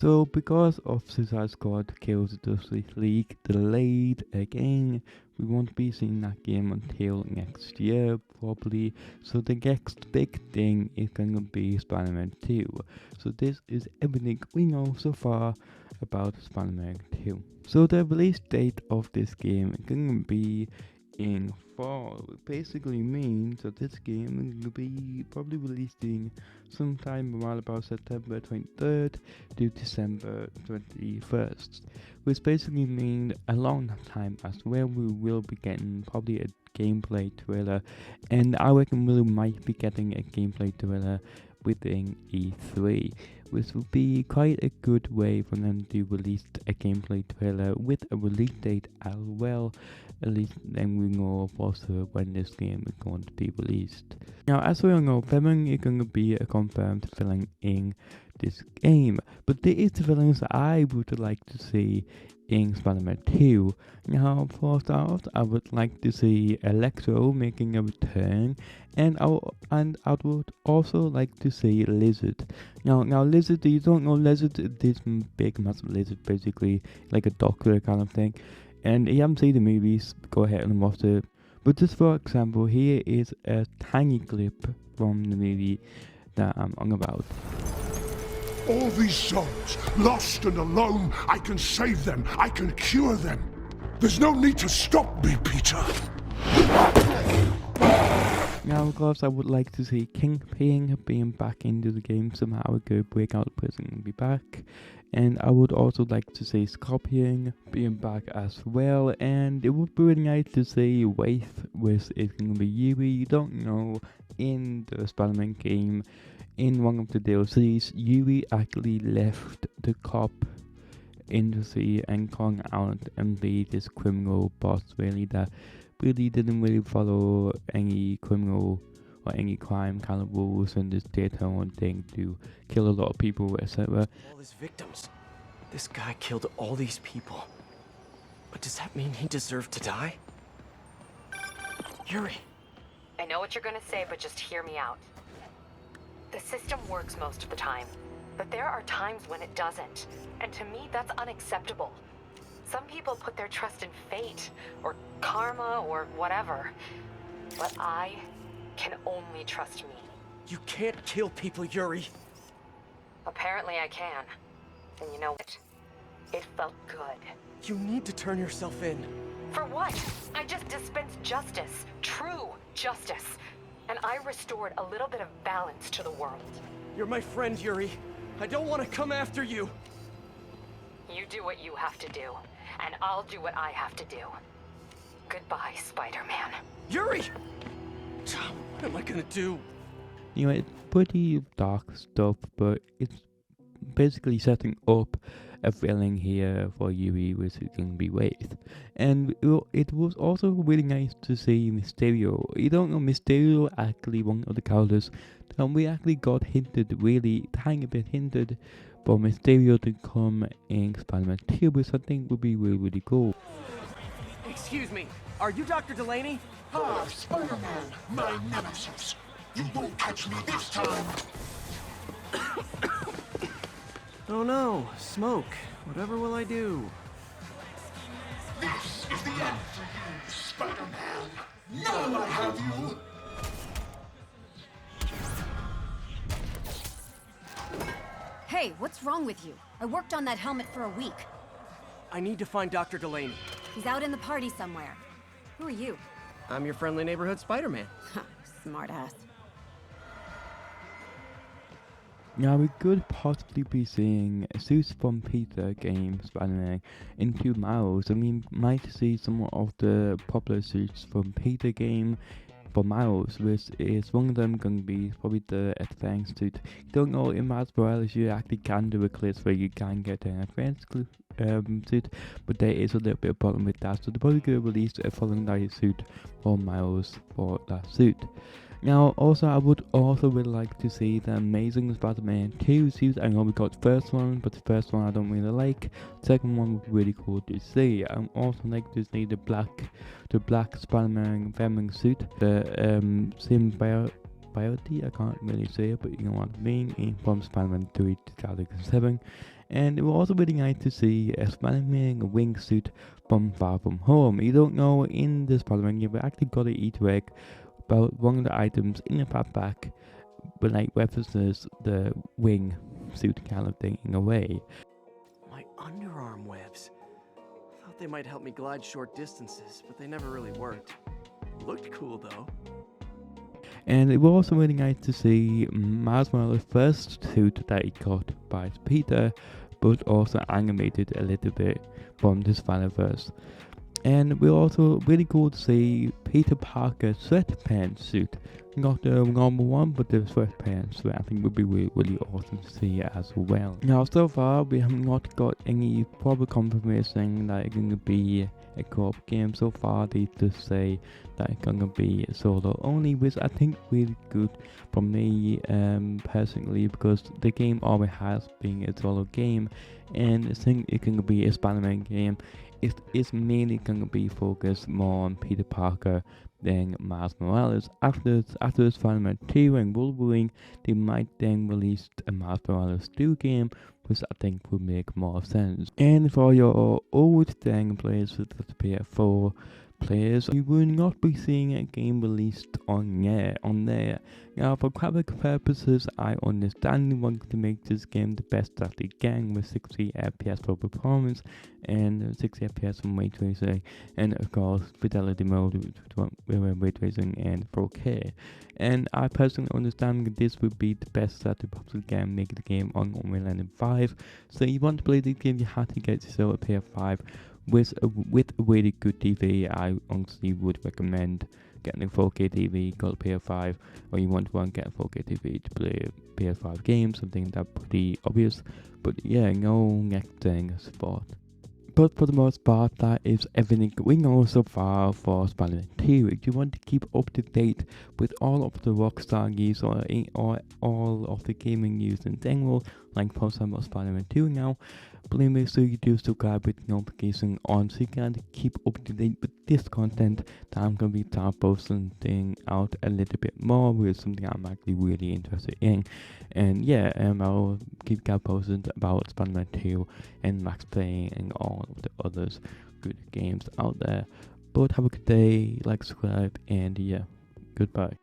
So, because of Suicide Squad Kills the Justice League delayed again, we won't be seeing that game until next year, probably. So, the next big thing is gonna be Spider Man 2. So, this is everything we know so far about Spider Man 2. So, the release date of this game is gonna be in fall. It basically means that this game is gonna be probably releasing sometime around about September 23rd to December 21st, which basically means a long time as well. We will be getting probably a gameplay trailer, and I reckon we might be getting a gameplay trailer within E3, which would be quite a good way for them to release a gameplay trailer with a release date as well. At least then we know for sure when this game is going to be released. Now, as we all know, filming is going to be a confirmed filling in this game, but there is villains I would like to see in Spider-Man 2. Now, for start, I would like to see Electro making a return, and I would also like to see Lizard. Now Lizard, you don't know Lizard, this big massive lizard, basically like a doctor kind of thing. And if you haven't seen the movies, go ahead and watch it. But just for example, here is a tiny clip from the movie that I'm on about. All these souls, lost and alone, I can save them. I can cure them. There's no need to stop me, Peter. Now, of course, I would like to see Kingpin being back into the game somehow. Go break out of prison and be back. And I would also like to see Scorpion being back as well. And it would be really nice to see Wraith, which is going to be Yuri. You don't know, in the Spider-Man game, in one of the DLCs, Yuri actually left the cop industry and gone out and be this criminal boss really that really didn't really follow any criminal or any crime kind of rules and just did her own thing to kill a lot of people, etc. All his victims. This guy killed all these people. But does that mean he deserved to die? Yuri. I know what you're gonna say, but just hear me out. The system works most of the time, but there are times when it doesn't. And to me, that's unacceptable. Some people put their trust in fate, or karma, or whatever. But I can only trust me. You can't kill people, Yuri. Apparently I can. And you know what? It felt good. You need to turn yourself in. For what? I just dispensed justice. True justice. And I restored a little bit of balance to the world. You're my friend, Yuri. I don't want to come after you. You do what you have to do, and I'll do what I have to do. Goodbye, Spider-Man. Yuri! What am I gonna do? You know, it's pretty dark stuff, but it's basically setting up a villain here for Yuri, which is going to be Wraith. And it was also really nice to see Mysterio. You don't know, Mysterio actually one of the characters that we actually got hinted, really tiny bit hinted, for Mysterio to come in Spider-Man 2, which I think would be really, really cool. Excuse me, are you Dr. Delaney? Ah, Spider-Man, my nemesis. You won't catch me this time. Oh no, smoke. Whatever will I do? This is the end for you, Spider-Man. Now I have you. Hey, what's wrong with you? I worked on that helmet for a week. I need to find Dr. Delaney. He's out in the party somewhere. Who are you? I'm your friendly neighborhood Spider-Man. Smartass. Now we could possibly be seeing suits from Peter game Spider-Man into Miles. I mean, might see some of the popular suits from Peter game for Miles, which is one of them going to be probably the advanced suit. You don't know, in Miles Morales you actually can do a glitch where you can get an advanced suit, but there is a little bit of problem with that, so they're probably going to release a following night suit for Miles for that suit. Now, also, I would also really like to see the Amazing Spider-Man 2 suit. I know we got the first one, but the first one I don't really like. The second one would be really cool to see. I also like to see the black Spider-Man feminine suit, the symbiote, I can't really say it, but you know what I mean, from Spider-Man 3 2007. And it was also really nice to see Spider-Man a wingsuit from Far From Home. You don't know, in the Spider-Man game, we actually got an Easter egg about one of the items in the backpack, but like references the wing suit kind of thing in a way. My underarm webs. Thought they might help me glide short distances, but they never really worked. Looked cool though. And it was also really nice to see Miles Morales' first suit that he got by Peter, but also animated a little bit from the Spider-Verse. And we're also really cool to see Peter Parker's sweatpants suit. Not the normal one, but the sweatpants, which I think would be really awesome to see as well. Now, so far, we have not got any proper confirmation that it's going to be a co-op game. So far, they just say that it's going to be solo only, which I think really good for me personally, because the game always has been a solo game, and I think it's going to be a Spider-Man game. It's mainly going to be focused more on Peter Parker than Miles Morales. After Spider-Man 2 and Wolverine, they might then release a Miles Morales 2 game, which I think would make more sense. And for your old Dang players with the PS4 players, you will not be seeing a game released on there. Now, for graphic purposes, I understand they want to make this game the best that they can with 60 FPS for performance and 60 FPS from ray tracing, and of course fidelity mode with ray tracing and 4K. And I personally understand that this would be the best that they possibly can make the game on Unreal Engine 5. So you want to play this game, you have to get yourself a PS5 with a really good TV. I honestly would recommend getting a 4K TV, got a PS5, or you want to get a 4K TV to play PS5 games, something that's pretty obvious. But yeah, no next thing support. But for the most part, that is everything we know so far for Spider-Man 2. If you want to keep up to date with all of the Rockstar news or all of the gaming news in general, like post about Spider-Man 2 now, please make sure you do subscribe with notification on so you can keep up to date with this content that I'm going to be posting out a little bit more with something I'm actually really interested in. And yeah, I'll keep posted about Spider-Man 2 and Max Payne and all of the others good games out there. But have a good day, like, subscribe, and yeah, goodbye.